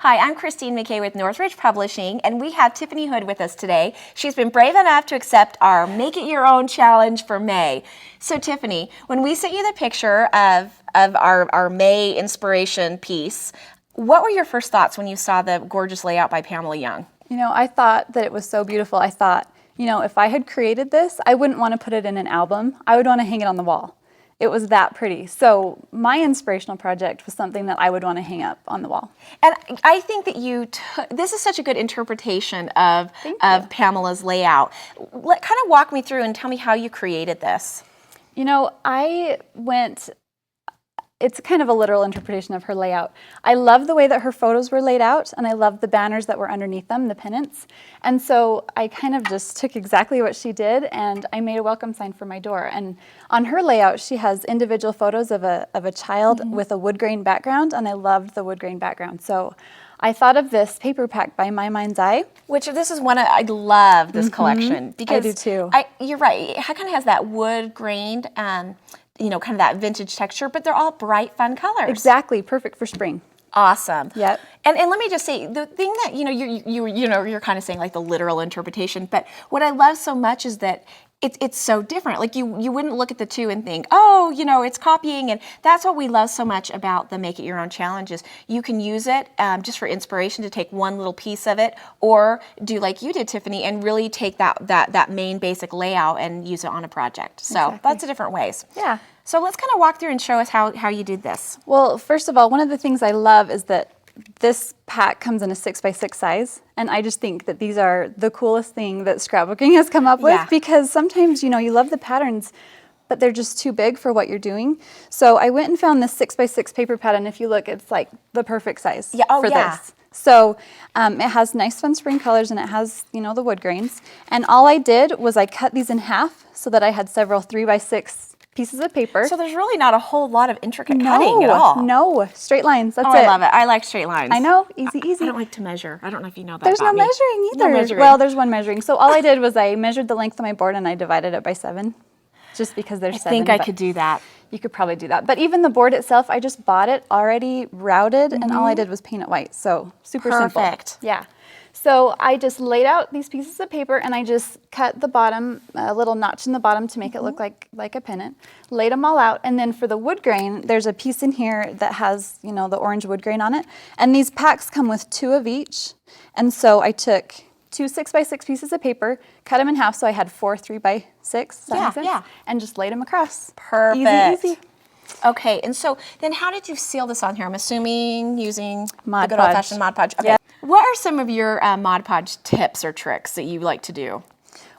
Hi, I'm Christine McKay with Northridge Publishing, and we have Tiffany Hood with us today. She's been brave enough to accept our Make It Your Own challenge for May. So Tiffany, when we sent you the picture of our May inspiration piece, what were your first thoughts when you saw the gorgeous layout by Pamela Young? You know, I thought that it was so beautiful. I thought, you know, if I had created this, I wouldn't want to put it in an album. I would want to hang it on the wall. It was that pretty. So my inspirational project was something that I would want to hang up on the wall. And I think that this is such a good interpretation of Pamela's layout. Kind of walk me through and tell me how you created this. You know, it's kind of a literal interpretation of her layout. I love the way that her photos were laid out, and I love the banners that were underneath them, the pennants. And so I kind of just took exactly what she did, and I made a welcome sign for my door. And on her layout, she has individual photos of a child with a wood grain background, and I loved the wood grain background. So I thought of this paper pack by My Mind's Eye. Which this is one I love this collection. Because I do too. You're right, it kind of has that wood grained, you know, kind of that vintage texture, but they're all bright, fun colors. Exactly, perfect for spring. Awesome. Yep. And let me just say, the thing that, you know, you're kind of saying like the literal interpretation, but what I love so much is that it's so different. Like you wouldn't look at the two and think, oh, you know, it's copying. And that's what we love so much about the Make It Your Own challenges. You can use it just for inspiration to take one little piece of it, or do like you did, Tiffany, and really take that main basic layout and use it on a project. So Exactly. lots of different ways. Yeah. So let's kind of walk through and show us how you did this. Well, first of all, one of the things I love is that this pack comes in a 6x6 size, and I just think that these are the coolest thing that scrapbooking has come up with, because sometimes, you know, you love the patterns, but they're just too big for what you're doing. So I went and found this 6x6 paper pad, and if you look, it's like the perfect size for this. So it has nice fun spring colors, and it has, you know, the wood grains. And all I did was I cut these in half so that I had several 3x6 pieces of paper. So there's really not a whole lot of intricate cutting at all. No, straight lines, that's it. I love it. I like straight lines. I know, easy. I don't like to measure. I don't know if you know that There's about no me. measuring either. No measuring. Well, there's one measuring. So all I did was I measured the length of my board and I divided it by 7, just because there's 7. I think I could do that. You could probably do that. But even the board itself, I just bought it already routed, and all I did was paint it white. So super simple. Perfect. Yeah. So I just laid out these pieces of paper, and I just cut the bottom, a little notch in the bottom to make it look like a pennant. Laid them all out, and then for the wood grain, there's a piece in here that has, you know, the orange wood grain on it. And these packs come with 2 of each. And so I took 2 6x6 pieces of paper, cut them in half, so I had 4 3x6. Yeah. And just laid them across. Perfect. Easy. Okay, and so then how did you seal this on here? I'm assuming using Mod the good Podge. old-fashioned Mod Podge. Okay. Yeah. What are some of your Mod Podge tips or tricks that you like to do?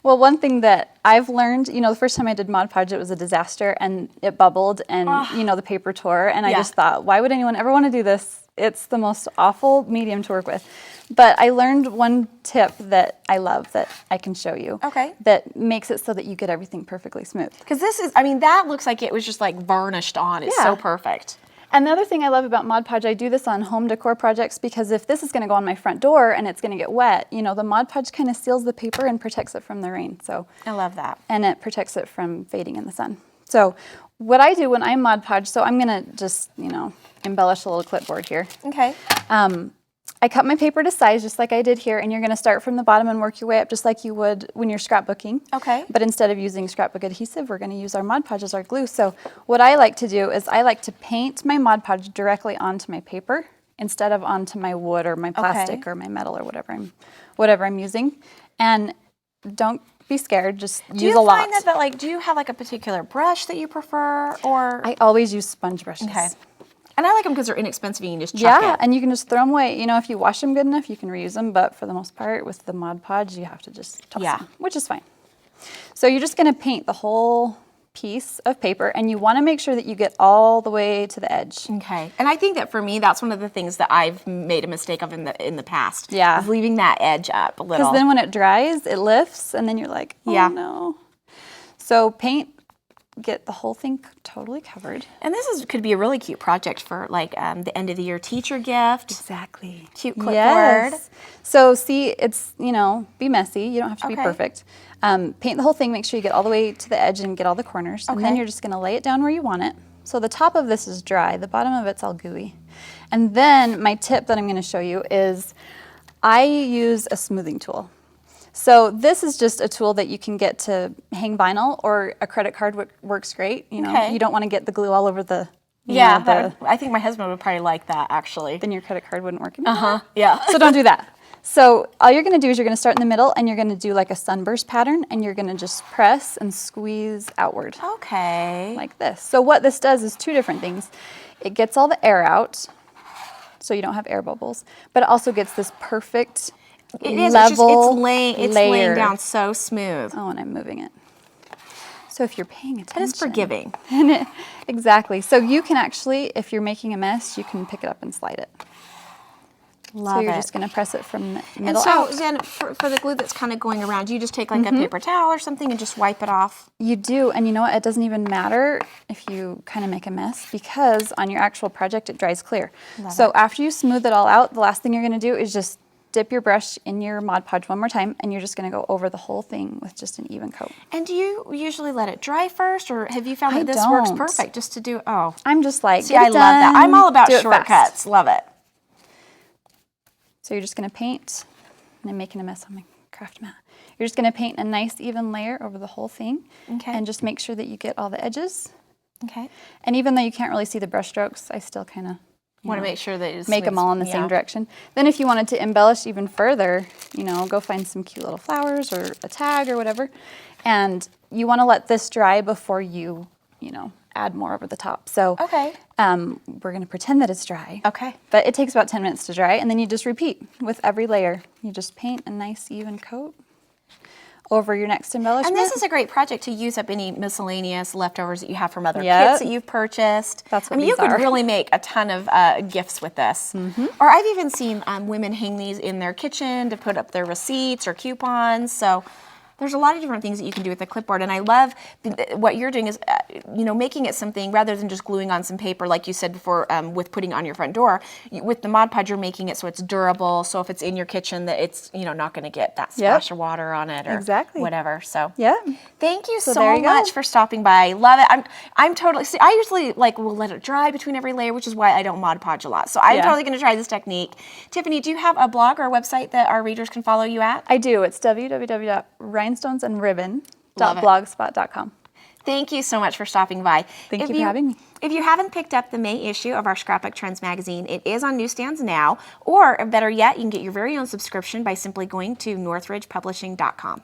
Well, one thing that I've learned, you know, the first time I did Mod Podge, it was a disaster, and it bubbled, and, you know, the paper tore, and I just thought, why would anyone ever want to do this? It's the most awful medium to work with. But I learned one tip that I love that I can show you. Okay. That makes it so that you get everything perfectly smooth. Because this is, I mean, that looks like it was just like varnished on. It's so perfect. And the other thing I love about Mod Podge, I do this on home decor projects, because if this is going to go on my front door and it's going to get wet, you know, the Mod Podge kind of seals the paper and protects it from the rain. So I love that. And it protects it from fading in the sun. So what I do when I Mod Podge, so I'm going to just, you know, embellish a little clipboard here. Okay. I cut my paper to size just like I did here, and you're going to start from the bottom and work your way up just like you would when you're scrapbooking. Okay. But instead of using scrapbook adhesive, we're going to use our Mod Podge as our glue. So what I like to do is I like to paint my Mod Podge directly onto my paper instead of onto my wood or my plastic or my metal or whatever I'm using. And don't be scared, just use a lot. Do you find that like, do you have like a particular brush that you prefer, or? I always use sponge brushes. Okay. And I like them because they're inexpensive and you can just chuck it. And you can just throw them away. You know, if you wash them good enough, you can reuse them. But for the most part, with the Mod Podge, you have to just toss them, which is fine. So you're just going to paint the whole piece of paper, and you want to make sure that you get all the way to the edge. Okay. And I think that for me, that's one of the things that I've made a mistake of in the past. Yeah. Is leaving that edge up a little. Because then when it dries, it lifts, and then you're like, oh no. So paint, get the whole thing totally covered. And this could be a really cute project for like the end of the year teacher gift. Exactly. Cute clipboard. Yes. So see, it's, you know, be messy. You don't have to be perfect. Paint the whole thing, make sure you get all the way to the edge and get all the corners. And then you're just going to lay it down where you want it. So the top of this is dry. The bottom of it's all gooey. And then my tip that I'm going to show you is I use a smoothing tool. So this is just a tool that you can get to hang vinyl, or a credit card works great. You know, you don't want to get the glue all over the. I think my husband would probably like that, actually. Then your credit card wouldn't work anymore. Yeah. So don't do that. So all you're going to do is you're going to start in the middle, and you're going to do like a sunburst pattern, and you're going to just press and squeeze outward. Okay. Like this. So what this does is two different things. It gets all the air out, so you don't have air bubbles, but it also gets this perfect level it's laying down so smooth. Oh, and I'm moving it. So if you're paying attention. And it's forgiving. Exactly. So you can actually, if you're making a mess, you can pick it up and slide it. So you're just going to press it from the middle out. And so then for the glue that's kind of going around, you just take like a paper towel or something and just wipe it off? You do, and you know what? It doesn't even matter if you kind of make a mess, because on your actual project, it dries clear. So after you smooth it all out, the last thing you're going to do is just dip your brush in your Mod Podge one more time, and you're just going to go over the whole thing with just an even coat. And do you usually let it dry first, or have you found that this works perfect just to do, I'm just like, see, I love that. I'm all about shortcuts. Love it. So you're just going to paint, and I'm making a mess on my craft mat. You're just going to paint a nice even layer over the whole thing, and just make sure that you get all the edges. Okay. And even though you can't really see the brush strokes, I still kind of want to make sure that it's make them all in the same direction. Then if you wanted to embellish even further, go find some cute little flowers or a tag or whatever. And you want to let this dry before you, add more over the top. So we're going to pretend that it's dry. Okay. But it takes about 10 minutes to dry, and then you just repeat with every layer. You just paint a nice even coat over your next embellishment. And this is a great project to use up any miscellaneous leftovers that you have from other kits that you've purchased. That's what you could really make a ton of gifts with this. Or I've even seen women hang these in their kitchen to put up their receipts or coupons. So there's a lot of different things that you can do with the clipboard, and I love what you're doing is, making it something rather than just gluing on some paper, like you said before, with putting it on your front door. With the Mod Podge, you're making it so it's durable. So if it's in your kitchen, that it's not going to get that splash of water on it or whatever. So thank you so much for stopping by. Love it. I'm totally. See, I usually will let it dry between every layer, which is why I don't Mod Podge a lot. So I'm totally going to try this technique. Tiffany, do you have a blog or a website that our readers can follow you at? I do. It's www.rhinestonesandribbon.blogspot.com. Thank you so much for stopping by. Thank you for having me. If you haven't picked up the May issue of our Scrapbook Trends magazine, it is on newsstands now, or better yet, you can get your very own subscription by simply going to northridgepublishing.com.